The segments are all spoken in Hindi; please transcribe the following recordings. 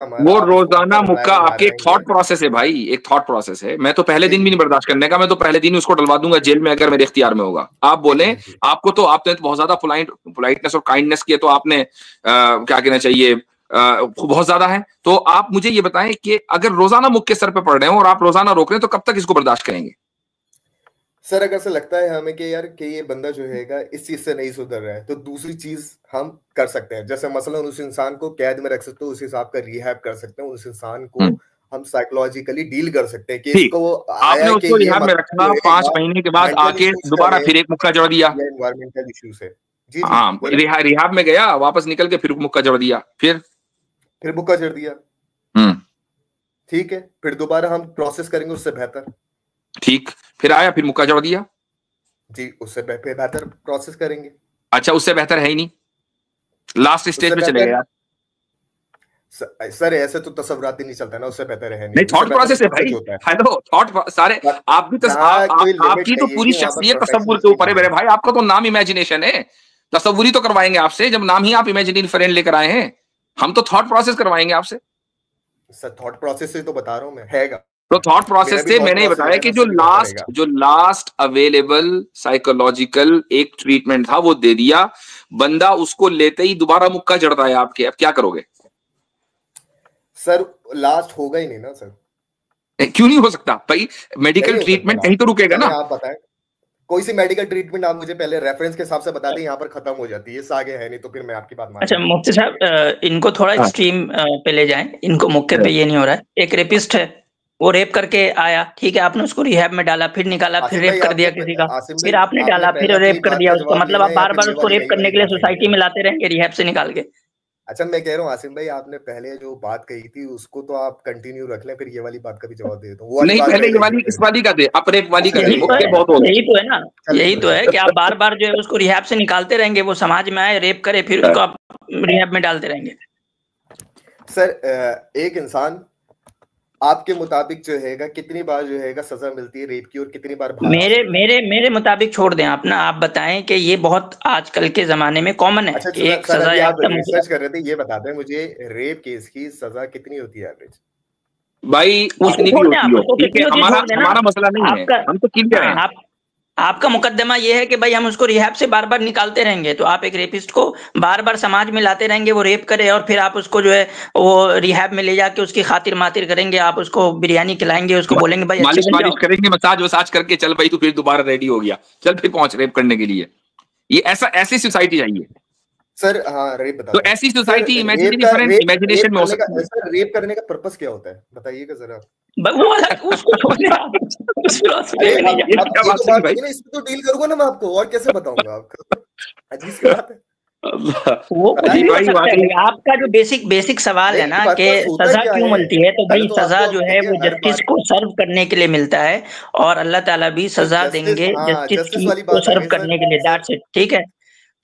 हमारा, वो आप उसको रोजाना ऊपर मुक्का ड्राइवर ला आपके एक जाएंगे। थॉट प्रोसेस है भाई, एक थॉट प्रोसेस है। मैं तो पहले जी दिन भी जी नहीं बर्दाश्त करने का, मैं तो पहले दिन ही उसको डलवा दूंगा जेल में अगर मेरे इख्तियार में होगा। आप जी बोले जी जी। आपको तो, आपने तो बहुत ज्यादा पोलाइटनेस और काइंडनेस की है, तो आपने क्या कहना चाहिए, बहुत ज्यादा है। तो आप मुझे ये बताएं कि अगर रोजाना मुक्के सर पे पड़ रहे हो और आप रोजाना रोक रहे हैं, तो कब तक इसको बर्दाश्त करेंगे? सर अगर से लगता है हमें कि यार कि ये बंदा जो है इस चीज से नहीं सुधर रहा है, तो दूसरी चीज हम कर सकते हैं। जैसे मसलन उस इंसान को कैद में रख सकते हो, उस हिसाब का रिहैब कर सकते हैं, उस इंसान को हम्म, हम साइकोलॉजिकली डील कर सकते हैं कि ठीक। इसको आया आपने है कि उसको ये रिहाब में मतलब रखना, जो 5 महीने के बाद मेंटल आके इश्यूज का दोबारा है फिर एक मुक्का जड़ दिया। या एनवायरमेंटल इश्यूज है। जी जी हाँ, बोले। रिहाब में गया, वापस निकल के फिर मुक्का जड़ दिया, फिर बुक्का चढ़ दिया। हम्म ठीक है, फिर दोबारा हम प्रोसेस करेंगे उससे बेहतर। ठीक, फिर आया, फिर मुक्का जड़ दिया। जी, उससे बेहतर प्रोसेस करेंगे। अच्छा, उससे बेहतर है ही नहीं, लास्ट स्टेज उससे पे चले गए बेहतर आप। सर ऐसे तो तसव्वुरात ही नहीं चलता ना, उससे बेहतर है नहीं, नहीं, उससे थॉट बेहतर प्रोसेस तो है तब भाई, सच होता है। हेलो, थॉट सारे। बट आप भी जहाँ कोई लिमिट आपकी है तो ये पूरी कि वहां पर शख्सियत तसव्वुर के परफेक्शनिस्ट भी ऊपर है कहाँ मेरे है। भाई। आपका तो नाम इमेजिनेशन है, तसव्वुरी तो करवाएंगे आपसे, जब नाम ही आप इमेजिनरी फ्रेंड लेकर आए हैं। हम तो थॉट प्रोसेस करवाएंगे आपसे। सर थॉट प्रोसेस से तो बता रहा हूँ मैं, हैगा। तो थॉट मेरा प्रोसेस भी से थॉट मैंने ये प्रोसेस बताया है ना, कि उससे भी बेहतर रहेगा। जो लास्ट अवेलेबल साइकोलॉजिकल एक ट्रीटमेंट था वो दे दिया, बंदा उसको लेते ही दोबारा मुक्का जड़ता है आपके, अब क्या करोगे? सर लास्ट होगा ही नहीं ना सर। क्यों नहीं हो सकता भाई? नहीं मेडिकल हो सकता ट्रीटमेंट कहीं तो लास्ट, रुकेगा पहले ना। आप बताएं। कोई सी मेडिकल ट्रीटमेंट आप मुझे पहले रेफरेंस के हिसाब से बता दें, यहाँ पर खत्म हो जाती है, इससे आगे है नहीं, तो फिर मैं आपकी बात मान अच्छा लूंगा। मुफ्ती साहब, इनको थोड़ा हाँ, एक्सट्रीम पे ले जाएं। इनको मुक्के पे ये नहीं हो रहा है। एक रेपिस्ट है, वो रेप करके आया, ठीक है, आपने उसको रिहैब में डाला, फिर निकाला, फिर आसिम रेप भाई कर दिया आपने किसी का, आसिम फिर भाई आपने आपने डाला, पहले फिर अपनी रेप कर बात दिया का उसको। जवाब मतलब लेना आप है या बार फिर बार ये उसको वाली रेप नई करने वाली के लिए बात सोसाइटी करेंगे? में लाते रहेंगे रिहैब से निकाल के। अच्छा मैं कह रहा हूँ आसिम भाई, आपने पहले जो बात कही थी उसको तो आप कंटिन्यू रख लें, फिर ये वाली बात का भी जवाब दे देता हूँ। वो वाली नहीं, बात पहले ये रहेगी वाली, फिर। इस वाली का दे, अपरेप वाली का अच्छा दे, यही तो ठीक है, मुक्के है बहुत हो यही तो है ना, चलें यही तो है चलें। कि आप बार बार जो है उसको रिहैब से निकालते रहेंगे, वो समाज में आए, रेप करे, फिर उसको आप रिहैब में डालते रहेंगे। सर एक इंसान आपके मुताबिक जो है कितनी बार जो है सजा मिलती है रेप की, और कितनी बार बाहर आ मेरे सकता है? मेरे मेरे मुताबिक छोड़ दें आप ना, आप बताएं कि ये बहुत आजकल के जमाने में कॉमन है अच्छा कि एक सर सजा अभी आप याफ्ता रिसर्च कर रहे थे, ये बताते हैं मुझे रेप केस की सजा कितनी होती है एवरेज? भाई, उसको कितनी भी छोड़ दें होती आप, हो, उसको ठीक कितनी है, होती है हमारा छोड़ दें ना। हमारा मसला नहीं है, आपका, हम तो क्लियर हाँ, हैं। आपका मुकदमा ये है कि भाई हम उसको रिहैब से बार बार निकालते रहेंगे, तो आप एक रेपिस्ट को बार बार समाज में लाते रहेंगे, वो रेप करे, और फिर आप उसको जो है वो रिहैब में ले जाके उसकी खातिर मातिर करेंगे, आप उसको बिरयानी खिलाएंगे, उसको बोलेंगे भाई अच्छे मालिश बन मालिश जाओ। करेंगे, मसाज वसाज करके, चल भाई तू फिर दोबारा रेडी हो गया, चल फिर पहुंच रेप करने के लिए। ये ऐसी सोसाइटी चाहिए। सर हाँ रेप तो बताता हूँ ऐसी सर। सोसाइटी रेप इमेजिनरी का फ्रेंड, रेप इमेजिनेशन में हो करने का सकती है। सर, रेप करने का पर्पस क्या होता है बताइएगा जरा। वो अलग, उसको छोड़ दें आप, उस फिलॉसफी अरे में नहीं अब जाए। ये अब क्या ये बात तो हुई बात भाई? होगी ना, इस पे तो डील करूंगा ना मैं आपको, और कैसे बताऊंगा आपको? अजीब सी बात है। वो कुछ जी भी बताइए। हो भाई, सकता है वाकई। भाई। आपका जो बेसिक सवाल है नहीं ना कि पर्पस होता सजा क्या क्यों है? मिलती है, तो पहले भाई तो सजा आपको जो अब है देखिए वो हर जस्टिस बात। को सर्व करने के लिए मिलता है, और अल्लाह ताला भी तो सजा जस्टिस, देंगे हाँ जस्टिस जस्टिस की वाली को बात आ सर्व गई सर। करने के लिए, सर दैट्स इट, ठीक है।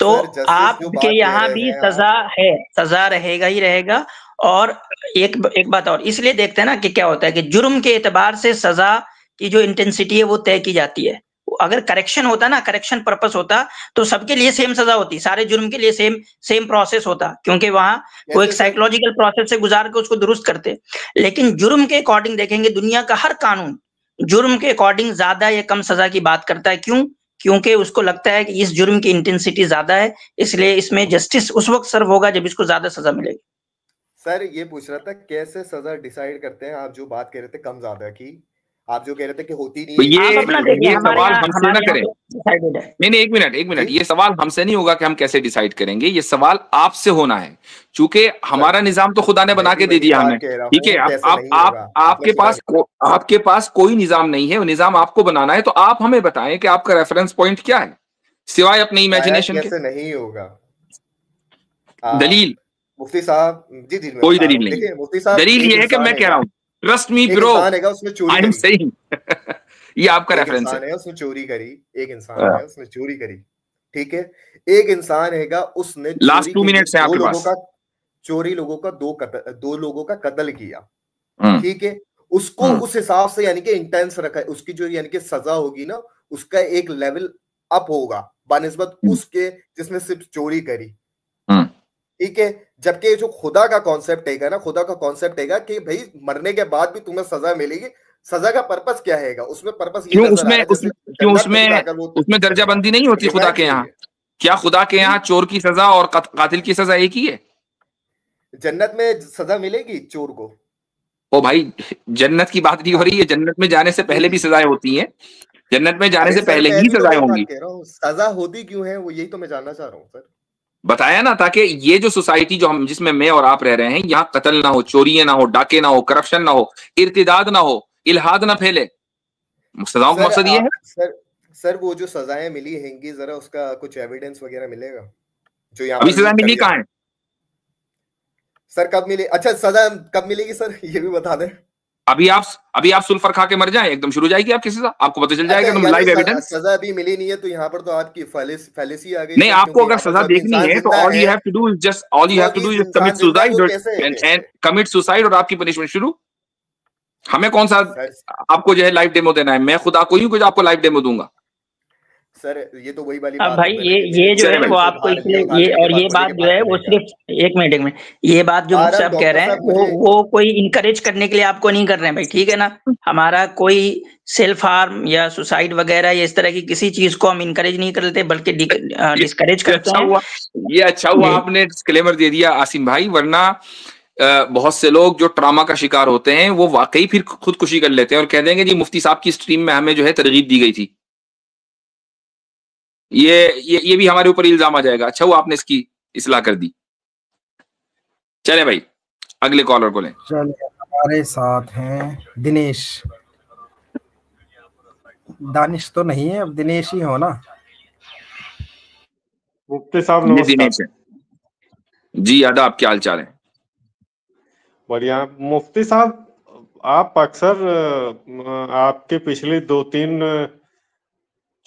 तो सर जस्टिस जो आपके बात कह यहाँ रहे भी हैं सजा आप। है, सजा रहेगा ही रहेगा। और एक बात और, इसलिए देखते हैं ना कि क्या होता है कि जुर्म के एतबार से सजा की जो इंटेंसिटी है वो तय की जाती है। अगर करेक्शन होता ना, करेक्शन पर्पस होता, तो सबके लिए सेम सजा होती, सारे जुर्म के लिए सेम सेम प्रोसेस होता, क्योंकि वहां वो एक कैसे सर? साइकोलॉजिकल प्रोसेस से गुजार के उसको दुरुस्त करते। लेकिन जुर्म के अकॉर्डिंग देखेंगे, दुनिया का हर कानून जुर्म के अकॉर्डिंग ज्यादा या कम सजा की बात करता है। क्यों? क्योंकि उसको लगता है कि इस जुर्म की इंटेंसिटी ज्यादा है, इसलिए इसमें जस्टिस उस वक्त सर्व होगा जब इसको ज्यादा सजा मिलेगी। सर ये पूछ रहा था कैसे सजा डिसाइड करते हैं? आप जो बात कह रहे थे कम ज्यादा की, आप जो कह रहे थे कि होती नहीं तो है ये आप चीज अपना तो देखिए, ये होती है। सवाल हमसे ना हमारे यहाँ करें। तो डिसाइडेड है। नहीं नहीं, एक मिनट, जी ये सवाल हमसे नहीं होगा कि हम कैसे डिसाइड करेंगे, ये सवाल आपसे होना है। चूंकि सर हमारा निजाम तो खुदा ने मैं बना भी के दे वही दिया बात हमें, कह रहा ठीक है। हूँ, कैसे नहीं होगा? आपने सुना नहीं? आपके पास कोई निजाम नहीं है, वो निजाम आपको बनाना है। तो आप हमें बताएं कि आपका रेफरेंस पॉइंट क्या है, सिवाय अपने शायद इमेजिनेशन के। कैसे नहीं होगा। दलील? मुफ्ती साहब, जी जी मैं कोई बता रहा दलील हूँ, नहीं है। देखिए मुफ्ती साहब दलील एक ये है कि इंसान मैं कह रहा हैगा, हूं, ट्रस्ट मी एक ब्रो, इंसान हैगा उसने चोरी आई एम करी। सेइंग ये आपका एक रेफरेंस है। इंसान है उसने चोरी करी। एक इंसान है उसने चोरी करी। ठीक है। एक इंसान हैगा उसने लास्ट चोरी टू के लिए मिनट्स है आपके पास। चोरी लोगों का दो लोगों का कत्ल किया। हम्म ठीक है। उसको हम्म उस हिसाब से यानी कि इंटेंस रखा है, उसकी जो यानी कि सजा होगी ना, उसका एक लेवल अप होगा बानिस्बत हम्म उसके जिसने सिर्फ चोरी करी। हम्म ठीक है, जबकि जो खुदा का कॉन्सेप्ट है ना, खुदा का कॉन्सेप्ट है कि भाई मरने के बाद भी तुम्हें सजा मिलेगी। सजा का पर्पस क्या है? उसमें पर्पस ये क्यों नजर आ उसमें रहा है जैसे क्यों जन्नत में उसमें जाकर वो उसमें दर्जाबंदी नहीं होती खुदा रिमांड के यहाँ? चाहिए। क्या खुदा के यहाँ चोर की सजा और कातिल की सजा एक ही है? जन्नत में सजा मिलेगी चोर को? ओ भाई, जन्नत की बात नहीं हो रही है, जन्नत में जाने से पहले भी सजाएं होती हैं, जन्नत में जाने अरे से सर, पहले ही पहली तो सजाएं वही बात होंगी। कह रहा हूँ, सजा होती क्यों है वो, यही तो मैं जानना चाह रहा हूँ सर। बताया ना, ताकि ये जो सोसाइटी जो हम जिसमें मैं और आप रह रहे हैं, यहाँ कत्ल ना हो, चोरियां ना हो, डाके ना हो, करप्शन ना हो, इर्तिदाद ना हो, इल्हाद ना फैले। सजाओं का सर मकसद ये है। सर वो जो सजाएं मिली हैंगी, जरा उसका कुछ एविडेंस वगैरह मिलेगा जो यहाँ अभी पर सजा लीक कर मिली दिया कहाँ था? है? सर कब मिले? अच्छा, सजा कब मिलेगी सर, ये भी बता दें। अभी आप सुल्फर खा के मर जाएं, एकदम शुरू हो जाएगी आपकी सजा, आपको पता चल अच्छा, जाएगा, तुम यानी लाइव एविडेंस। सजा अभी मिली नहीं है, तो यहाँ पर तो आपकी फैलेसी आ गई नहीं, सर, आपको क्योंकि अगर यहाँ पर सजा जब देखनी इंसान है तो जिंदा ऑल है, you have to do is just commit इंसान जिंदा है वो सुसाइड कैसे है एंड फिर? कमिट सुसाइड और आपकी पनिशमेंट शुरू। हमें कौन सा सर आपको जो है लाइव डेमो देना है? मैं खुदा कोई हूं जो आपको लाइव डेमो दूंगा? सर ये तो वही वाली अब बात भाई हो गई ना ये कि ये जो चले है भाई। वो जो आपको उधार लिया, इसलिए उधार ये, लेने के और बाद ये बड़े बात के जो बाद है वो बनेगा। सिर्फ एक मिनट ये बात जो आ मुझसे रहा आप कह डॉक्टर रहे हैं साहब मुझे। वो कोई इनकरेज करने के लिए आपको नहीं कर रहे हैं भाई, ठीक है ना। हमारा कोई सेल्फ हार्म या सुसाइड वगैरह या इस तरह की किसी चीज को हम इनकरेज नहीं करते, बल्कि डिस्करेज ये करते अच्छा हैं। हुआ, ये अच्छा हुआ जी आपने डिस्क्लेमर दे दिया आसिम भाई, वरना बहुत से लोग जो ट्रॉमा का शिकार होते हैं वो वाकई फिर खुदकुशी कर लेते हैं और कह देंगे जी मुफ्ती साहब की स्ट्रीम में हमें जो है तरगीब दी गई थी। ये भी हमारे ऊपर इल्जाम आ जाएगा। अच्छा हुआ आपने इसकी इस्लाह कर दी। चले भाई, अगले कॉलर को लें। चलिए, हमारे साथ हैं दिनेश। दानिश तो नहीं है, अब दिनेश ही हो ना? मुफ्ती साहब ये दिनेश नमस्कार। है जी, आदाब, क्या हाल चाल है? बढ़िया। मुफ्ती साहब, आप अक्सर आपके पिछले 2-3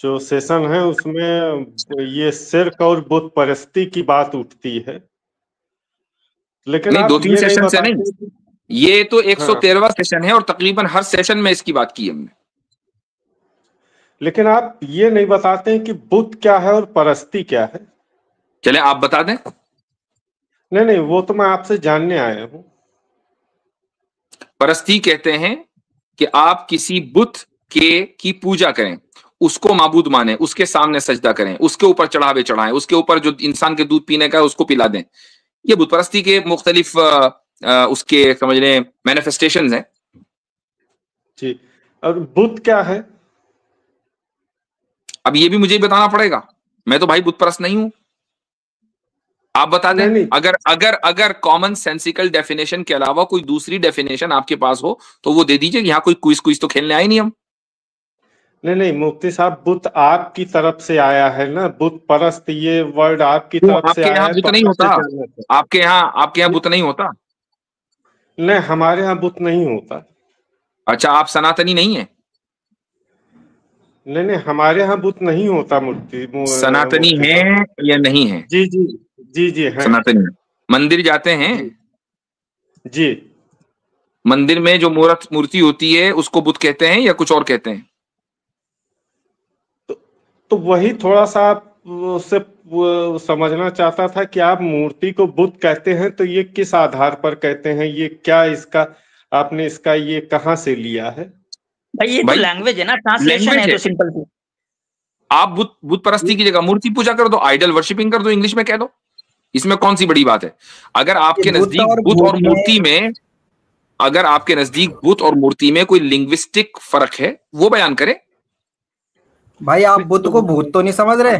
जो सेशन है उसमें ये शिर्क और बुत परस्ती की बात उठती है, लेकिन नहीं, आप 2-3 ये नहीं सेशन से नहीं, बताते। ये तो हाँ, 113वां सेशन है और तकरीबन हर सेशन में इसकी बात की हमने। लेकिन आप ये नहीं बताते हैं कि बुत क्या है और परस्ती क्या है। चले आप बता दें। नहीं नहीं, वो तो मैं आपसे जानने आया हूँ। परस्ती कहते हैं कि आप किसी बुत की पूजा करें, उसको माबूद माने, उसके सामने सजदा करें, उसके ऊपर चढ़ावे चढ़ाएं, उसके ऊपर जो इंसान के दूध पीने का है उसको पिला दें। ये बुत परस्ती के मुख्तलिफ उसके समझ लें मैनिफेस्टेशंस हैं। जी, और बुत क्या है? अब ये भी मुझे ही बताना पड़ेगा, मैं तो भाई बुत परस्त नहीं हूं। आप बता दें। नहीं नहीं अगर अगर अगर कॉमन सेंसिकल डेफिनेशन के अलावा कोई दूसरी डेफिनेशन आपके पास हो तो वो दे दीजिए। यहाँ कोई क्विज तो खेलने आए नहीं हम। नहीं नहीं, मुफ्ती साहब, बुत आपकी तरफ से आया है ना, बुत परस्त ये वर्ड आपकी क्यों, तरफ से आपके आया यहाँ है, बुत तो नहीं आपसे होता? जानना चाहता आपके यहाँ बुत नहीं होता? हूं। नहीं, हमारे यहाँ बुत नहीं होता। अच्छा, आप सनातनी नहीं है? नहीं नहीं, हमारे यहाँ बुत नहीं होता। सनातनी मुफ्ती है साहब। या नहीं है? जी जी, जी जी हैं। सनातनी है। मंदिर जाते हैं? जी जी। मंदिर में जो मूर्ति होती है उसको बुत कहते हैं या कुछ और कहते हैं? तो वही थोड़ा सा आप उससे वो समझना चाहता था कि आप मूर्ति को बुत कहते हैं तो ये किस आधार पर कहते हैं, ये क्या इसका आपने इसका ये कहाँ से लिया है? भाई, ये तो भाई लैंग्वेज है ना, ट्रांसलेशन लैंग्वेज है है। तो सिंपल सी। आप बुत परस्ती की जगह मूर्ति पूजा कर दो, आइडल वर्शिपिंग कर दो, इंग्लिश में कह दो। इसमें कौन सी बड़ी बात है? अगर आपके बुत नजदीक और बुत और भूत मूर्ति में, अगर आपके नजदीक बुत और मूर्ति में कोई लिंग्विस्टिक फर्क है वो बयान करें। भाई आप बुत को भूत तो नहीं समझ रहे?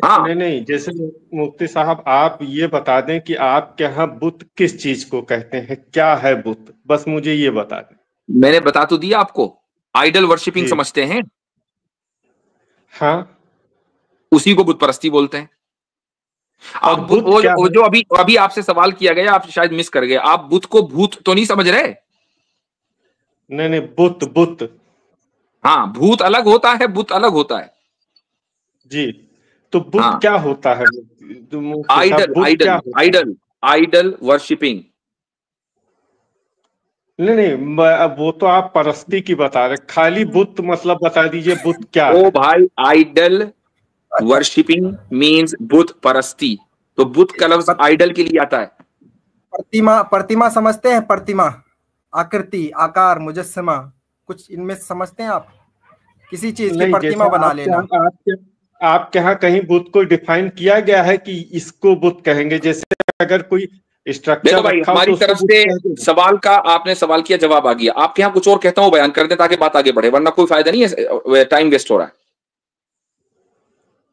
हाँ, नहीं नहीं, जैसे मुफ्ती साहब आप ये बता दें कि आपके यहाँ बुत किस चीज को कहते हैं, क्या है बुत, बस मुझे ये बता दें। मैंने बता तो दिया आपको, आइडल वर्शिपिंग जी समझते हैं, हाँ। उसी को बुत परस्ती बोलते हैं। और आप बुत क्या वो है? जो अभी अभी आपसे सवाल किया गया, आप शायद मिस कर गए। आप बुत को भूत तो नहीं समझ रहे? नहीं नहीं, बुत बुत। हाँ, भूत अलग होता है, बुत अलग होता है। जी, तो बुत हाँ, क्या होता है? मुफ्ती साहब, आइडल बुत क्या आइडल होता है? Idol idol worshipping. नहीं नहीं, अब वो तो आप परस्ती की बता रहे, खाली बुत मतलब बता दीजिए बुत क्या ओ है। भाई, आइडल वर्शिपिंग मींस बुत परस्ती। तो बुत का लफ्ज आइडल के लिए आता है। प्रतिमा समझते हैं? प्रतिमा, आकृति, आकार, मुजस्समा, कुछ इनमें समझते हैं आप? किसी चीज की प्रतिमा बना लेना। आपके यहाँ कहीं बुत को डिफाइन किया गया है कि इसको बुत कहेंगे? जैसे अगर कोई स्ट्रक्चर देखो भाई, हमारी तरफ से सवाल का आपने सवाल किया, जवाब आ गया। आपके यहाँ कुछ और कहता हूँ बयान कर दे ताकि बात आगे बढ़े, वरना कोई फायदा नहीं है, टाइम वेस्ट हो रहा है।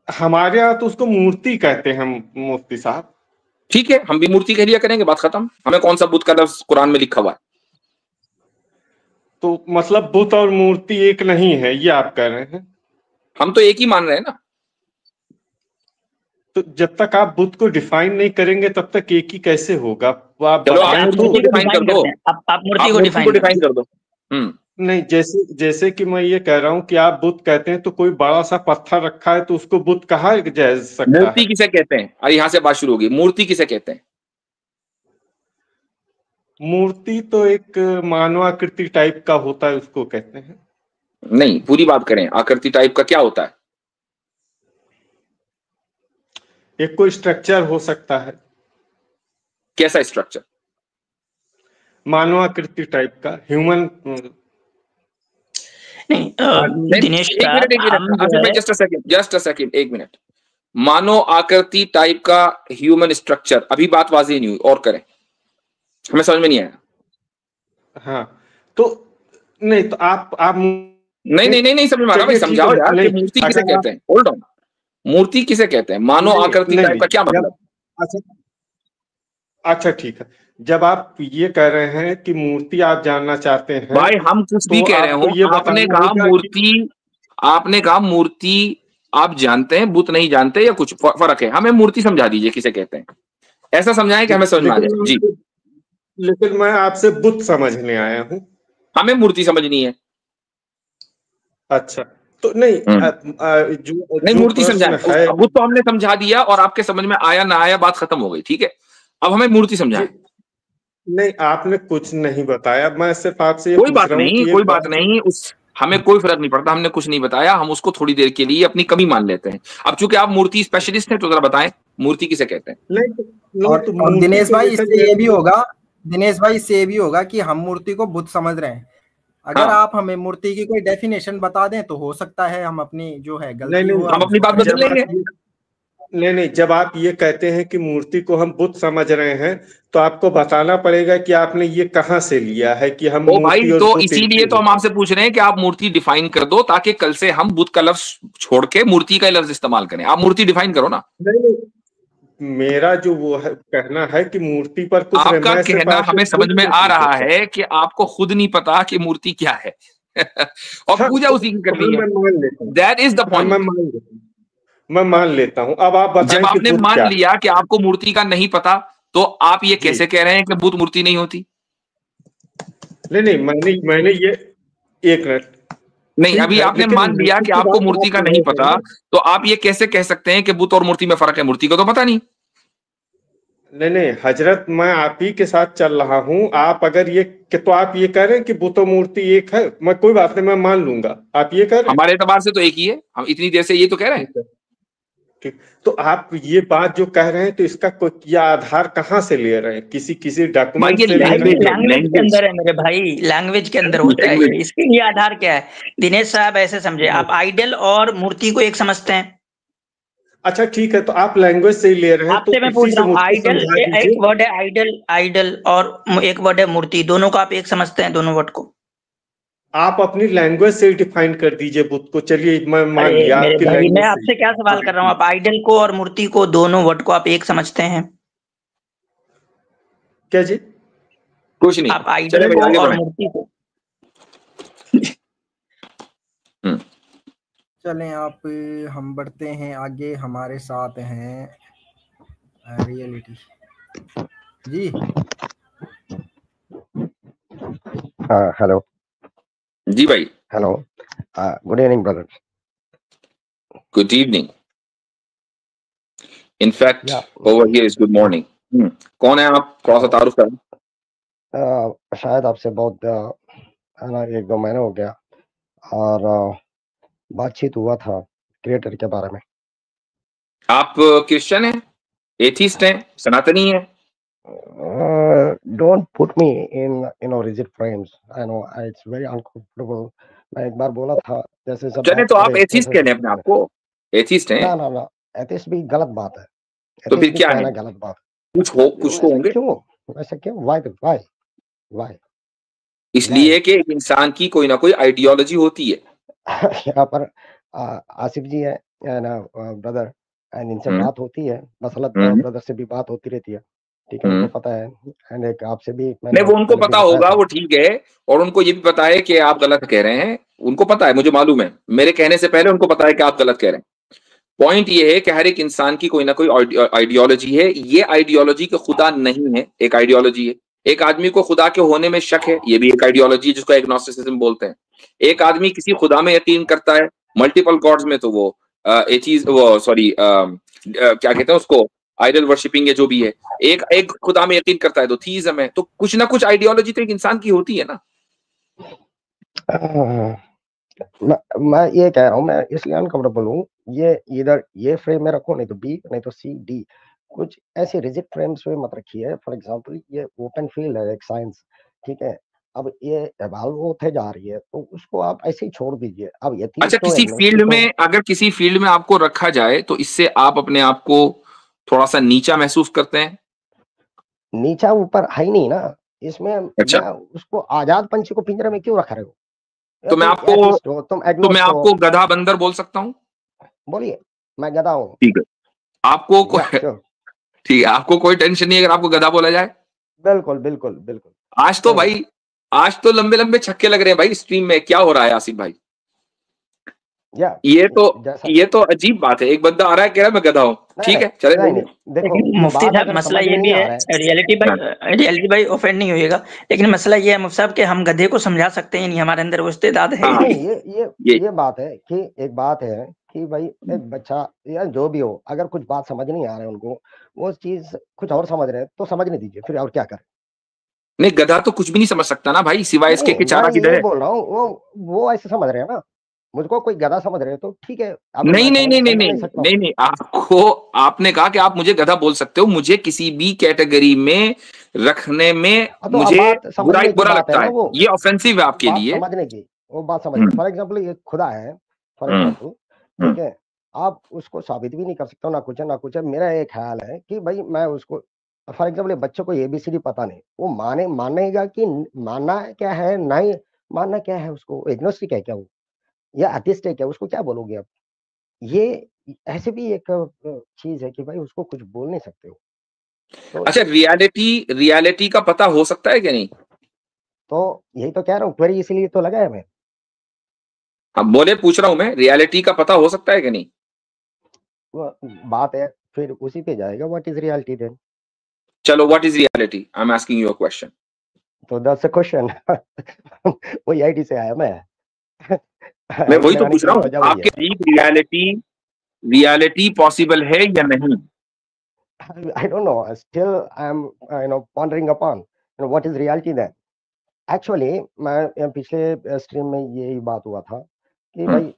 हमारे यहाँ तो उसको मूर्ति कहते हैं मुफ्ती साहब। ठीक है, हम भी मूर्ति कह लिया करेंगे, बात खत्म। हमें कौन सा बुत का लफ्ज कुरान में लिखा हुआ है? तो मतलब बुत और मूर्ति एक नहीं है, ये आप कह रहे हैं? हम तो एक ही मान रहे हैं ना। तो जब तक आप बुत को डिफाइन नहीं करेंगे तब तक एक ही कैसे होगा? चलो आप मूर्ति को डिफाइन कर दो, आप मूर्ति को डिफाइन कर दो। नहीं, जैसे कि मैं ये कह रहा हूँ कि आप बुत कहते हैं तो कोई बड़ा सा पत्थर रखा है तो उसको बुत कहा जा सकता है? मूर्ति किसे कहते हैं? अरे यहाँ से बात शुरू होगी, मूर्ति किसे कहते हैं? मूर्ति तो एक मानवाकृति टाइप का होता है, उसको कहते हैं। नहीं, पूरी बात करें, आकृति टाइप का क्या होता है? एक कोई स्ट्रक्चर हो सकता है। कैसा स्ट्रक्चर? मानवाकृति टाइप का, ह्यूमन। नहीं दिनेश, जस्ट अ सेकंड, एक मिनट। मानो आकृति टाइप का ह्यूमन स्ट्रक्चर, अभी बात वाज़ेह नहीं हुई, और करें, हमें समझ में नहीं आया। हाँ तो नहीं, तो आप नहीं समझ में आ रहा भाई, समझाओ यार कि मूर्ति किसे कहते हैं। होल्ड ऑन, मूर्ति किसे कहते हैं? मानो आकृति टाइप का क्या मतलब? अच्छा ठीक है, जब आप ये कह रहे हैं कि मूर्ति आप जानना चाहते हैं भाई, हम कुछ भी कह रहे हो, आपने कहा मूर्ति, आपने कहा मूर्ति आप जानते हैं, बुत नहीं जानते, या कुछ फर्क है? हमें मूर्ति समझा दीजिए किसे कहते हैं, ऐसा समझाएं कि हमें समझ में आ जाए। जी, लेकिन मैं आपसे बुत समझने आया हूँ, हमें मूर्ति समझनी है। अच्छा तो नहीं, नहीं मूर्ति समझा, बुत तो हमने समझा दिया और आपके समझ में आया ना आया, बात खत्म हो गई। ठीक है, अब हमें मूर्ति समझाएं। नहीं, आपने कुछ नहीं बताया, मैं सिर्फ आपसे कोई बात नहीं, उस हमें कोई फर्क नहीं पड़ता, हमने कुछ नहीं बताया, हम उसको थोड़ी देर के लिए अपनी कमी मान लेते हैं। अब चूंकि आप मूर्ति स्पेशलिस्ट हैं तो जरा बताएं मूर्ति किसे कहते हैं? और दिनेश भाई, इससे ये भी होगा कि हम मूर्ति को बुत समझ रहे हैं। अगर आप हमें मूर्ति की कोई डेफिनेशन बता दें तो हो सकता है हम अपनी जो है गलती हो, हम अपनी बात बदल लेंगे। नहीं, जब आप ये कहते हैं कि मूर्ति को हम बुत समझ रहे हैं तो आपको बताना पड़ेगा कि आपने ये कहाँ से लिया है कि हम भाई, तो इसीलिए तो हम आपसे पूछ रहे हैं कि आप मूर्ति डिफाइन कर दो, ताकि कल से हम बुत का लफ्ज छोड़ के मूर्ति का लफ्ज इस्तेमाल करें। आप मूर्ति डिफाइन करो ना। नहीं, मेरा जो वो है कहना है कि मूर्ति पर कुछ आपका कहना हमें समझ में आ रहा है कि आपको खुद नहीं पता कि मूर्ति क्या है और पूजा उसी की करनी है। That is the point. मैं मान लेता हूं। अब आप बताएं, जब आपने मान लिया कि आपको मूर्ति का नहीं पता, तो आप ये कैसे कह रहे हैं कि बुत मूर्ति नहीं होती? नहीं, मैंने ये, एक मिनट, नहीं, अभी आपने मान लिया कि आपको मूर्ति का नहीं पता, तो आप ये कैसे कह सकते हैं कि बुत और मूर्ति में फर्क है? मूर्ति को तो पता नहीं। नहीं हजरत, मैं आप ही के साथ चल रहा हूं। आप अगर ये तो आप ये कह रहे हैं कि बुत और मूर्ति एक है, मैं कोई बात नहीं, मैं मान लूंगा। आप ये कह रहे हैं हमारे एतबार से तो एक ही है, हम इतनी देर से ये तो कह रहे हैं। ठीक, तो आप ये बात जो कह रहे हैं तो इसका कोई आधार कहाँ से ले रहे हैं? किसी डॉक्यूमेंट से? लैंग्वेज के अंदर है मेरे भाई, लैंग्वेज के अंदर होता है। इसके लिए आधार क्या है? दिनेश साहब ऐसे समझे, आप आइडल और मूर्ति को एक समझते हैं। अच्छा ठीक है, तो आप लैंग्वेज से ही ले रहे हैं। आपसे मैं पूछ रहा हूँ, आइडल एक वर्ड है, आइडल और एक वर्ड है मूर्ति, दोनों को आप एक समझते हैं? दोनों वर्ड को आप अपनी लैंग्वेज से डिफाइन कर दीजिए बुत को। चलिए, मैं मान लिया आपकी लैंग्वेज। मैं आपसे क्या सवाल कर रहा हूँ, आप आइडल को और मूर्ति को, दोनों वर्ड को आप एक समझते हैं? क्या जी? कुछ नहीं, आप आइडल को और मूर्ति को। चलें आप, हम बढ़ते हैं आगे। हमारे साथ हैं रियलिटी जी। हाँ, हेलो जी भाई। Hello, good evening brother. Good evening, in fact over here is good morning. कौन है आप? थोड़ा सा तारुफ करें। शायद आपसे बहुत 1-2 महीने हो गया और बातचीत हुआ था क्रिएटर के बारे में। आप क्रिश्चियन हैं? एथिस्ट हैं, सनातनी हैं। Don't put me in rigid frames. I know it's very uncomfortable. मैं एक बार बोला था जैसे सब चले बात तो कर आप रहे एथिस्ट कह लें अपने आप को, एथिस्ट हैं। ना एथिस्ट भी गलत बात है। तो फिर एथिस्ट भी क्या है? कहना गलत बात कुछ तो होंगे। क्यों वैसे क्यों? Why? इसलिए कि एक इंसान की कोई ना कोई आइडियोलॉजी होती है। यहाँ पर आसिफ जी है ना ब्रदर, एंड इनसे बात होती है, मसलत ब्रदर से भी बात होती रहती है, ठीक है, उनको पता है, एंड एक आपसे भी नहीं, वो उनको पता होगा, वो ठीक है, और उनको ये भी पता है कि आप गलत कह रहे हैं, उनको पता है, मुझे मालूम है, मेरे कहने से पहले उनको पता है कि आप गलत कह रहे हैं। पॉइंट ये है कि हर एक इंसान की कोई ना कोई आइडियोलॉजी है। ये आइडियोलॉजी के खुदा नहीं है, एक आइडियोलॉजी है। एक आदमी को खुदा के होने में शक है, ये भी एक आइडियोलॉजी है जिसको एग्नोस्टिसिज्म बोलते हैं। एक आदमी किसी खुदा में यकीन करता है, मल्टीपल गॉड्स में, तो वो क्या कहते हैं उसको, आइडल वर्शिपिंग, या जो भी है। एक खुदा में यकीन करता है तो थीइज्म है। तो कुछ ना कुछ आइडियोलॉजी तो एक इंसान की होती है ना। मैं ये कह रहा हूँ, मैं इसलिए अनकंफर्टेबल हूँ, ये इधर ये फ्रेम में रखो, नहीं तो बी, नहीं तो सी, डी, कुछ ऐसे रिजिड फ्रेम्स में मत रखिए। फॉर एग्जांपल ये ओपन फील्ड है एक साइंस, ठीक है, अब ये इवॉल्व होते जा रही है तो उसको आप ऐसे ही छोड़ दीजिए। अब ये अच्छा, किसी फील्ड में, अगर किसी फील्ड में आपको रखा जाए तो इससे आप अपने आप को थोड़ा सा नीचा महसूस करते हैं? नीचा ऊपर है ही नहीं ना इसमें। अच्छा, मैं उसको आजाद पंछी को पिंजरे में क्यों रख रहे हो? तो मैं तुम आपको गधा बंदर बोल सकता हूँ? बोलिए, मैं गधा हूँ। ठीक है, आपको ठीक है, आपको कोई टेंशन नहीं अगर आपको गधा बोला जाए? बिल्कुल बिल्कुल बिल्कुल। आज तो भाई, आज तो लंबे लंबे छक्के लग रहे हैं भाई स्ट्रीम में। क्या हो रहा है आसिफ भाई? ये तो अजीब बात है। एक बंदा आ रहा है कह रहा है मैं गधा हूँ। ठीक है, चले। देखो मुफ्ती साहब, मसला ये भी है, रियलिटी भाई ऑफेंड नहीं होइएगा, लेकिन मसला ये है मुफ्ती साहब कि हम गधे को समझा सकते हैं नहीं, हमारे अंदर वो इस्तेदाद है। ये बात है कि एक बात है कि भाई एक बच्चा या जो भी हो, अगर कुछ बात समझ नहीं आ रहा है उनको, वो चीज कुछ और समझ रहे हैं तो समझने दीजिए, फिर और क्या करें। नहीं, गधा तो कुछ भी नहीं समझ सकता ना भाई, सिवाय इसके कि चारा किधर है। बोल रहा हूँ वो ऐसे समझ रहे हैं ना, मुझको कोई गधा समझ रहे हो तो ठीक है। नहीं, आपने कहा कि आप मुझे गधा बोल सकते हो। मुझे किसी भी कैटेगरी में रखने में तो मुझे बुरा लगता है। ये ऑफेंसिव है आपके लिए। समझने की वो बात समझ। फॉर एग्जाम्पल ये खुदा है, फॉर एग्जाम्पल, ठीक है, आप उसको साबित भी नहीं कर सकते हो, ना कुछ है। मेरा एक ख्याल है कि भाई मैं उसको, फॉर एग्जाम्पल बच्चों को ABCD पता नहीं, वो मानेगा कि मानना क्या है, नहीं मानना क्या है, उसको एग्नोस्टिक है क्या वो, या अथिस्ट है क्या, उसको क्या बोलोगे आप? ये ऐसे भी एक चीज है कि भाई उसको कुछ बोल नहीं सकते हो। तो अच्छा, रियलिटी का पता हो सकता है क्या? नहीं, तो यही तो कह रहा हूँ, क्वेरी इसीलिए तो लगा है मैं। अब बोले, पूछ रहा हूं मैं, रियलिटी का पता हो सकता है कि नहीं? बात है फिर उसी पे जाएगा, व्हाट इज रियलिटी देन। चलो, what is reality? I am asking you a question. तो दैट्स अ क्वेश्चन। वही आईडी से आया मैं वही तो पूछ रहा हूँ, आपके रियलिटी पॉसिबल है या नहीं? I don't know. Still, I'm pondering upon what is reality then. Actually, मैं पिछले स्ट्रीम में यही बात हुआ था कि भाई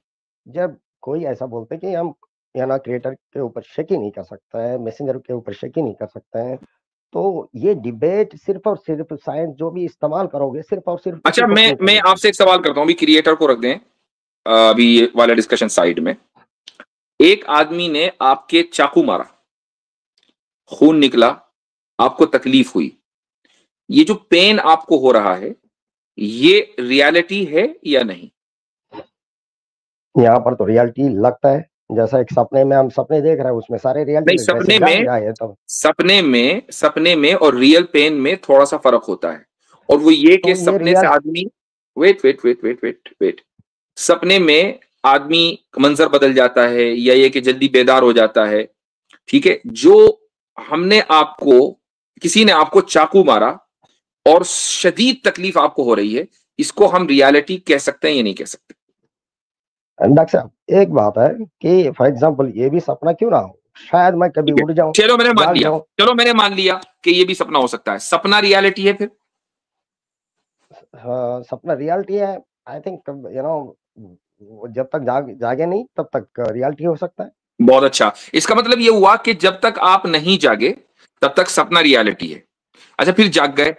जब कोई ऐसा बोलते कि हम क्रिएटर के ऊपर शक ही नहीं कर सकता है, मैसेंजर के ऊपर शक ही नहीं कर सकते हैं, तो ये डिबेट सिर्फ और सिर्फ साइंस जो भी इस्तेमाल करोगे सिर्फ और सिर्फ। अच्छा, मैं आपसे एक सवाल करता हूँ, अभी क्रिएटर को रख दें, अभी वाला डिस्कशन साइड में। एक आदमी ने आपके चाकू मारा, खून निकला, आपको तकलीफ हुई, ये जो पेन आपको हो रहा है, ये रियलिटी है या नहीं? यहाँ पर तो रियलिटी लगता है, जैसा एक सपने में हम सपने देख रहे हैं, उसमें सारे रियलिटी। सपने में और रियल पेन में थोड़ा सा फर्क होता है, और वो ये कि सपने से आदमी वेट सपने में आदमी मंजर बदल जाता है, या ये कि जल्दी बेदार हो जाता है, ठीक है। जो किसी ने आपको चाकू मारा और शदीद तकलीफ आपको हो रही है, इसको हम रियलिटी कह सकते हैं या नहीं कह सकते? डॉक्टर साहब, एक बात है कि फॉर एग्जांपल ये भी सपना क्यों ना हो, शायद मैं कभी उड़ जाऊं। चलो मैंने मान लिया कि ये भी सपना हो सकता है। सपना रियलिटी है फिर? सपना रियलिटी है, आई थिंक जब तक जागे नहीं तब तक रियलिटी हो सकता है। बहुत अच्छा। इसका मतलब ये हुआ कि जब तक आप नहीं जागे तब तक सपना रियलिटी है। अच्छा, फिर जाग गए,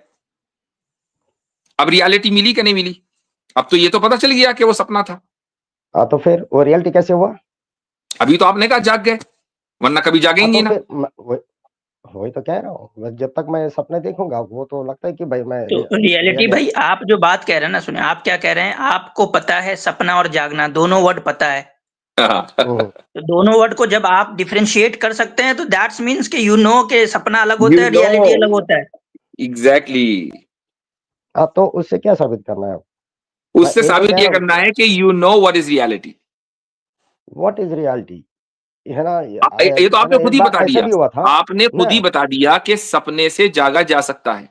अब रियलिटी मिली कि नहीं मिली? अब तो ये तो पता चल गया कि वो सपना था। तो फिर वो रियलिटी कैसे हुआ? अभी तो आपने कहा जाग गए, वरना कभी जागेंगे तो ना। वही तो कह रहा हूँ, जब तक मैं सपने देखूंगा वो तो लगता है कि भाई मैं तो रियलिटी भाई, आप जो बात कह रहे हैं ना, सुनिए, आप क्या कह रहे हैं, आपको पता है सपना और जागना दोनों वर्ड पता है। तो दोनों वर्ड को जब आप डिफरेंशिएट कर सकते हैं तो दैट्स मीन्स कि यू नो के सपना अलग होता है, रियलिटी अलग होता है। एग्जैक्टली। तो उससे क्या साबित करना है? उससे साबित ये करना है कि you know what is reality. What is reality है ना? ये तो आपने खुद ही बता दिया, आपने खुद ही ना? बता दिया कि सपने से जागा जा सकता है।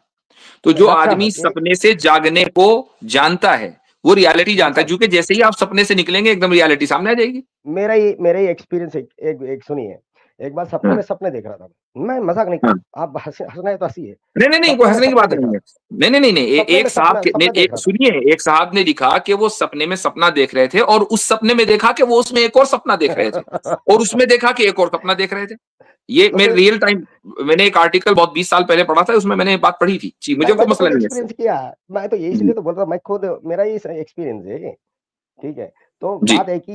तो जो आदमी सपने से जागने को जानता है वो रियलिटी जानता है, क्योंकि जैसे ही आप सपने से निकलेंगे एकदम रियलिटी सामने आ जाएगी। मेरा ही एक्सपीरियंस एक सुनिए। एक बार सपने में सपने देख रहा था मैं, मजाक नहीं कर, आप हंसना है तो हंसिए। नहीं, कोई हंसने की बात नहीं है। नहीं, एक साहब ने लिखा कि वो सपने में सपना देख रहे थे और उस सपने में देखा कि वो उसमें एक और सपना देख रहे थे और उसमें देखा कि एक और सपना देख रहे थे। ये मेरे रियल टाइम, मैंने एक आर्टिकल बहुत 20 साल पहले पढ़ा था, उसमें मैंने बात पढ़ी थी जी, मुझे कोई मसला नहीं है। किया मैं तो ये इसलिए तो बोल रहा हूँ, मैं खुद मेरा ही एक्सपीरियंस है, ठीक है। तो बात है कि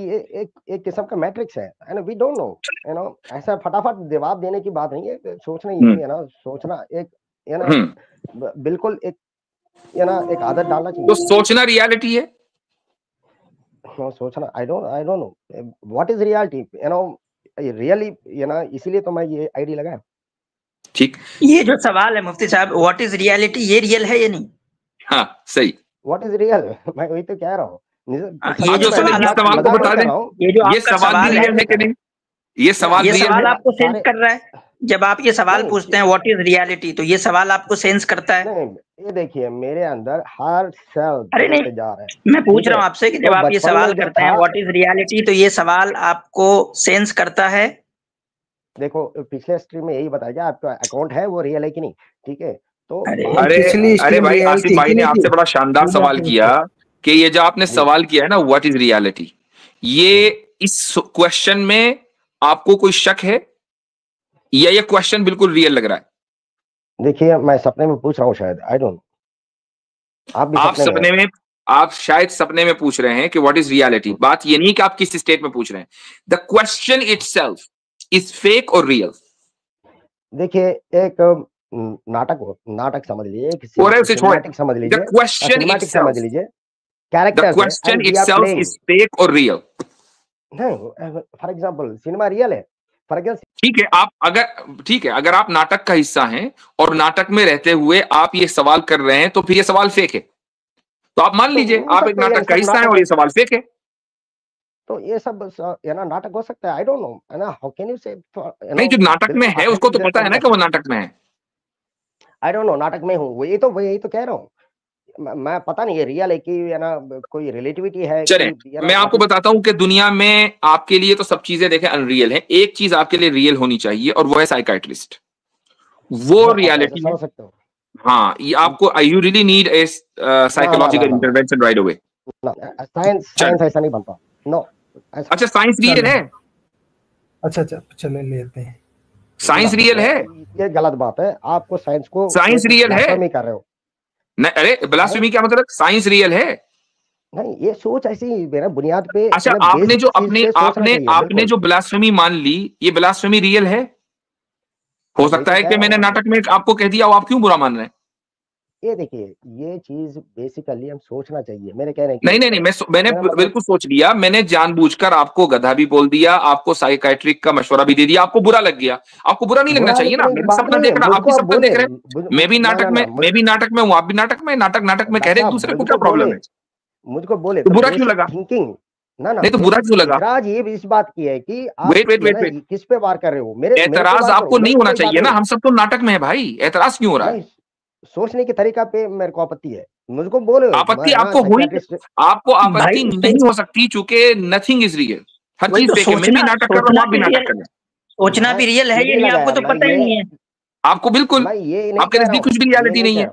एक किस्म का मैट्रिक्स है एंड वी डोंट नो, ऐसा फटाफट जवाब देने की बात नहीं है, सोचना ही है ना, सोचना एक बिल्कुल एक एक आदत डालना चाहिए। तो सोचना रियलिटी है। सोचना I don't know what is reality, really इसीलिए तो मैं ये आईडी लगाया। ठीक, ये जो सवाल है मुफ्ती साहब, व्हाट इज रियलिटी, ये रियल है या नहीं? हाँ सही, व्हाट इज रियल मैं वही तो कह रहा हूँ। ये जो सवाल को बता दें, ये सवाल रियल है कि नहीं? ये सवाल आपको सेंस कर रहा है जब आप ये सवाल पूछते हैं व्हाट इज रियलिटी, तो ये सवाल आपको सेंस करता है? नहीं, ये देखिए मेरे अंदर हर सेल अरे नहीं, मैं पूछ रहा हूँ आपसे कि जब आप ये सवाल करते हैं व्हाट इज रियलिटी, तो ये सवाल आपको सेंस करता है? देखो पिछले स्ट्रीम में यही बताया गया, आपका अकाउंट है वो रियल है कि नहीं, ठीक है। तो अरे भाई, आसिफ भाई ने आपसे बड़ा शानदार सवाल किया कि ये जो आपने सवाल किया है ना व्हाट इज रियलिटी, ये इस क्वेश्चन में आपको कोई शक है या ये क्वेश्चन बिल्कुल रियल लग रहा है? देखिए मैं सपने में पूछ रहा हूँ शायद, आई डोंट, आप शायद सपने में पूछ रहे हैं कि व्हाट इज रियलिटी। बात ये नहीं कि आप किस स्टेट में पूछ रहे हैं, the question itself is fake और रियल। देखिए एक नाटक समझ लीजिए, एक सिनेमैटिक समझ लीजिए, सिनेमैटिक समझ लीजिए, character, the question itself is fake और रियल। नहीं, फॉर एग्जांपल सिनेमा रियल है, फॉर एग्जांपल ठीक है, अगर आप नाटक का हिस्सा हैं और नाटक में रहते हुए आप ये सवाल कर रहे हैं तो फिर ये सवाल फेक है। तो आप मान लीजिए आप एक नाटक का हिस्सा हैं और ये सवाल फेक है, तो ये सब नाटक हो सकता है। आई डोंट नो, है ना, हाउ कैन यू से, नहीं जो नाटक में है उसको तो पता है ना कि वो नाटक में है। आई डोंट नो, नाटक में हूँ, वही तो कह रहा हूँ मैं, पता नहीं है रियल है कि कोई रिलेटिविटी है। चले मैं आपको बताता हूं कि दुनिया में आपके लिए तो सब चीजें देखें अनरियल है, एक चीज आपके लिए रियल होनी चाहिए और वो है साइकाइट्रिस्ट, वो रियलिटी समझ सकते हो। हाँ, ये आपको you really need a psychological intervention right away. Science ऐसा नहीं बनता, नो। अच्छा साइंस रियल है, अच्छा चले लेते हैं, साइंस रियल है, ये गलत बात है, आपको साइंस रियल है नहीं कर रहे हो। नहीं, अरे ब्लास्फेमी क्या मतलब, साइंस रियल है नहीं, ये सोच ऐसी मेरा बुनियाद पे। अच्छा आपने जो ब्लास्फेमी मान ली, ये ब्लास्फेमी रियल है? हो सकता है कि मैंने नाटक में आपको कह दिया, आप क्यों बुरा मान रहे हैं? ये देखिए ये चीज बेसिकली हम सोचना चाहिए, मेरे कहने नहीं, मैंने बिल्कुल सोच लिया, मैंने जानबूझकर आपको गधा भी बोल दिया, आपको साइकाइट्रिक का मशवरा भी दे दिया, आपको बुरा लग गया। आपको बुरा नहीं लगना चाहिए ना, मैं सपना देख रहा, आप भी सपना देख रहे हैं, मैं भी नाटक में हूँ, आप भी नाटक में, नाटक में कह रहे एक दूसरे को, क्या प्रॉब्लम है? मुझको बोले तो बुरा क्यों लगा? थिंकिंग नहीं तो बुरा क्यों लगा? एतराज ये इस बात की है कि आप वेट किस पे वार कर रहे हो? मेरे एतराज आपको नहीं होना चाहिए ना, हम सब तो नाटक में है भाई, एतराज क्यों हो रहा है? सोचने के तरीका पे मेरे को आपत्ति है, मुझको बोले आपत्ति आपको हुई, आपको आपत्ति नहीं हो सकती चूंकि नथिंग इज रियल, हर चीज फेक है। मैं भी नाटक कर रहा हूँ, आप भी नाटक कर रहे हैं, सोचना भी रियल है ये नहीं आपको तो पता ही नहीं है। आपको बिल्कुल आपके नजदीक कुछ भी रियलिटी नहीं है।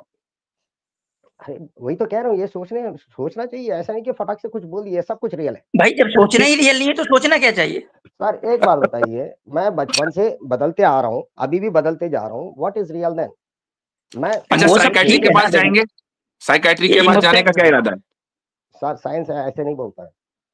अरे वही तो कह रहा हूँ, ये सोचना चाहिए, ऐसा नहीं कि फटाक से कुछ बोल दिया सब कुछ रियल है। भाई जब सोचना ही रियल नहीं है तो सोचना क्या चाहिए? सर एक बात बताइए, मैं बचपन से बदलते आ रहा हूँ, अभी भी बदलते जा रहा हूँ, व्हाट इज रियल देन? मैं अच्छा, वो सब साइकेट्री ठीक के है पास ना, जाएंगे? साइकेट्री के ये पास मुझसे जाने का क्या इरादा है? सर साइंस ऐसे नहीं बोलता है,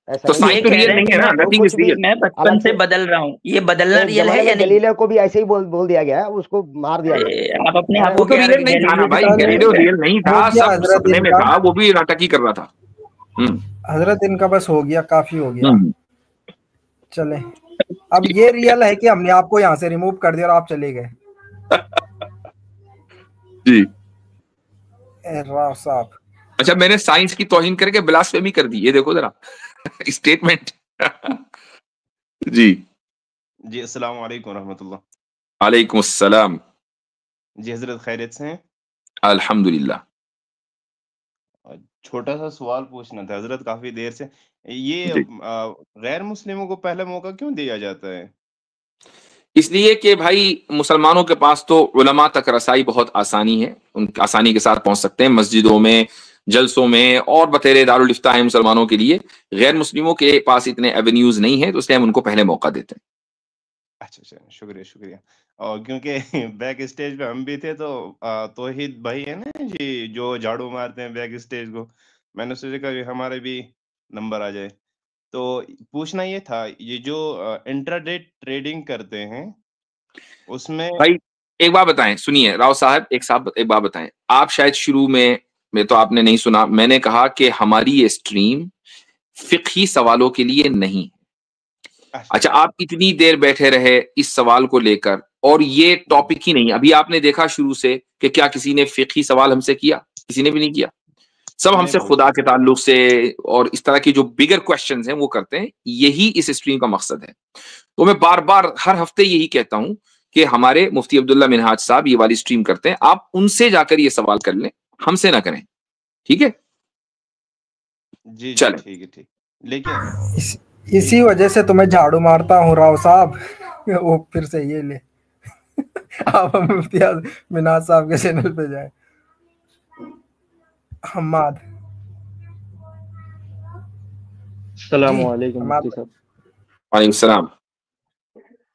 ऐसा तो नहीं ये साइंस तो कह रियल रहे हैं नहीं कि है ना, वो नथिंग कुछ इज भी रियल। मैं बचपन अलग से से। बदल रहा हूँ, ये बदलना एक रियल जमाने है या में नहीं? गैलीलियो को भी ऐसे ही बोल दिया गया, उसको मार दिया गया। आप अपने आप मैं वो को तो क्या रियल नहीं था ना भाई, गैलीलियो रियल नहीं हो था, गया सब हजरत सपने में इनका, था, वो भी नाटक ही कर रहा था। हजरत इनका बस हो गया, काफी हो गया। हम्म। चले, अब ये रियल है कि हमने आपको यहाँ से रिमूव कर दिया और आप चले गए। जी। राव साहब, अच्छा, मैंने साइंस की तौहीन करके ब्लास्फेमी कर दी, ये देखो जरा स्टेटमेंट। जी। जी अस्सलाम वालेकुम रहमतुल्लाह। वालेकुम अस्सलाम। जी हजरत खैरियत से हैं? अल्हम्दुलिल्लाह। छोटा सा सवाल पूछना था हजरत, काफी देर से ये जी। गैर मुस्लिमों को पहला मौका क्यों दिया जाता है? इसलिए कि भाई मुसलमानों के पास तो उलमा तक रसाई बहुत आसानी है, उन आसानी के साथ पहुंच सकते हैं मस्जिदों में, जलसों में, और बतेरे दारुल इफ्ता है मुसलमानों के लिए। गैर मुस्लिमों के पास इतने एवेन्यूज नहीं है, तो इसलिए हम उनको पहले मौका देते हैं। अच्छा अच्छा, शुक्रिया शुक्रिया। और क्योंकि बैक स्टेज पे हम भी थे, तो तौहीद भाई है ना जी, जो झाड़ू मारते हैं बैक स्टेज को, मैंने सोचा कि हमारे भी नंबर आ जाए। तो पूछना ये था, ये जो इंट्राडे ट्रेडिंग करते हैं उसमें भाई एक बात बताएं, सुनिए राव साहब, एक बात बताएं, आप शायद शुरू में तो आपने नहीं सुना, मैंने कहा कि हमारी ये स्ट्रीम फिक्ही सवालों के लिए नहीं। अच्छा, आप इतनी देर बैठे रहे इस सवाल को लेकर, और ये टॉपिक ही नहीं। अभी आपने देखा शुरू से कि क्या किसी ने फिक्ही सवाल हमसे किया? किसी ने भी नहीं किया। सब नहीं हमसे पूछा। खुदा के ताल्लुक से और इस तरह की जो बिगर क्वेश्चंस हैं वो करते हैं। यही इस स्ट्रीम का मकसद है। तो मैं बार बार हर हफ्ते यही कहता हूं कि हमारे मुफ्ती अब्दुल्ला मिनहाज साहब ये वाली स्ट्रीम करते हैं, आप उनसे जाकर ये सवाल कर लें, हमसे ना करें, ठीक है? जी जी चलें। ठीक है, ठीक। लेकिन इसी वजह से तुम्हें झाड़ू मारता हूँ राव साहब। वो फिर से ये ले। आप हम मुफ्ती मिनाज साहब के चैनल पे जाए। हम्माद, अस्सलाम वालेकुम हम्माद मुफ्ती साहब, वालेकुम सलाम।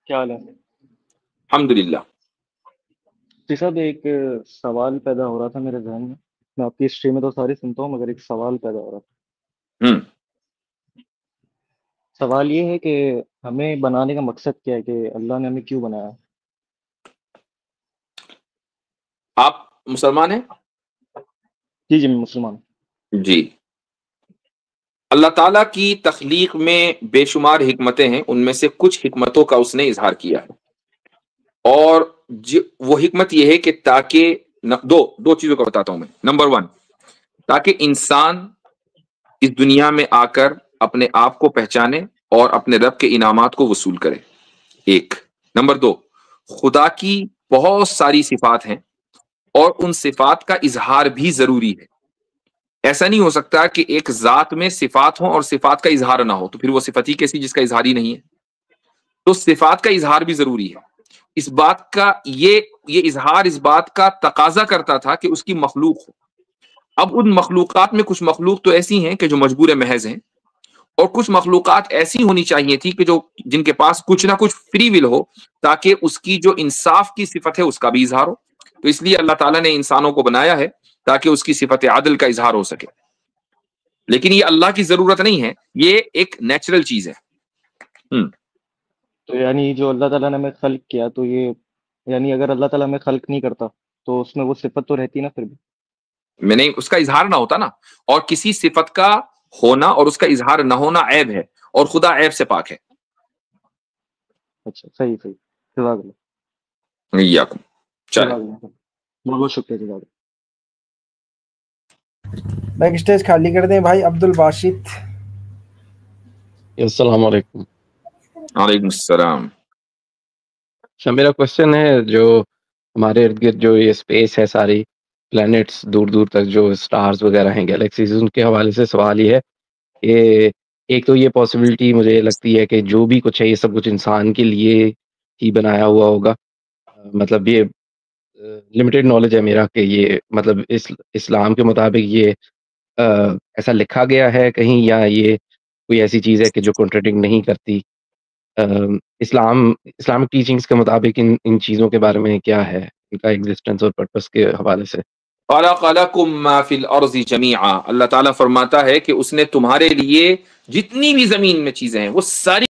क्या हाल है? अल्हम्दुलिल्लाह। मुफ्ती साहब, एक सवाल पैदा हो रहा था मेरे जहन में। मैं आपकी स्ट्रीम में तो सारी सुनता हूँ, मगर एक सवाल पैदा हो रहा था। सवाल ये है कि हमें बनाने का मकसद क्या है, कि अल्लाह ने हमें क्यों बनाया? आप मुसलमान हैं? जी जी, मैं मुसलमान हूँ। जी। अल्लाह ताला की तख्लीक में बेशुमार हिकमतें हैं, उनमें से कुछ हिकमतों का उसने इजहार किया है, और वो हिकमत यह है कि ताकि दो चीजों का बताता हूं मैं। नंबर 1, ताकि इंसान इस दुनिया में आकर अपने आप को पहचाने और अपने रब के इनामात को वसूल करे, एक। नंबर 2, खुदा की बहुत सारी सिफात हैं और उन सिफात का इजहार भी जरूरी है। ऐसा नहीं हो सकता कि एक जात में सिफात हो और सिफात का इजहार ना हो, तो फिर वो सिफत ही कैसी जिसका इजहार ही नहीं है। तो सिफात का इजहार भी जरूरी है। इस बात का ये इजहार इस बात का तकाजा करता था कि उसकी मखलूक हो। अब उन मखलूकात में कुछ मखलूक तो ऐसी हैं कि जो मजबूर महज हैं, और कुछ मखलूकात ऐसी होनी चाहिए थी कि जो जिनके पास कुछ ना कुछ फ्री विल हो, ताकि उसकी जो इंसाफ की सिफत है उसका भी इजहार हो। तो इसलिए अल्लाह ताला ने इंसानों को बनाया है ताकि उसकी सिफत आदल का इजहार हो सके। लेकिन ये अल्लाह की जरूरत नहीं है, ये एक नेचुरल चीज है। तो यानी जो अल्लाह ताला ने हमें खल्क किया, तो ये यानी अगर अल्लाह ताला हमें खल्क नहीं करता तो उसमें वो सिफत तो रहती ना फिर भी? मैंने उसका इजहार ना होता ना, और किसी सिफत का होना और उसका इजहार ना होना ऐब है, और खुदा ऐब से पाक है। अच्छा, सही सही। जज़ाकल्लाह। चले, बहुत बहुत शुक्रिया। जज़ाकल्लाह। बैक स्टेज खाली कर दें भाई। अब्दुल बाशित, अस्सलाम वालेकुम। वालेकुम सलाम। अच्छा, मेरा क्वेश्चन है, जो हमारे इर्द गिर्द जो ये स्पेस है, सारी प्लैनेट्स, दूर दूर तक जो स्टार्स वगैरह हैं, गैलेक्सीज, उनके हवाले से सवाल ये है कि एक तो ये पॉसिबिलिटी मुझे लगती है कि जो भी कुछ है ये सब कुछ इंसान के लिए ही बनाया हुआ होगा। मतलब ये लिमिटेड नॉलेज है मेरा कि ये मतलब इस्लाम के मुताबिक ये ऐसा लिखा गया है कहीं, या ये कोई ऐसी चीज़ है कि जो कॉन्ट्रडिक्ट नहीं करती इस्लामिक टीचिंग्स के मुताबिक इन चीज़ों के बारे में क्या है, इनका एग्जिस्टेंस और पर्पस के हवाले से। अल्लाह ताला फरमाता है कि उसने तुम्हारे लिए जितनी भी जमीन में चीजें हैं वो सारी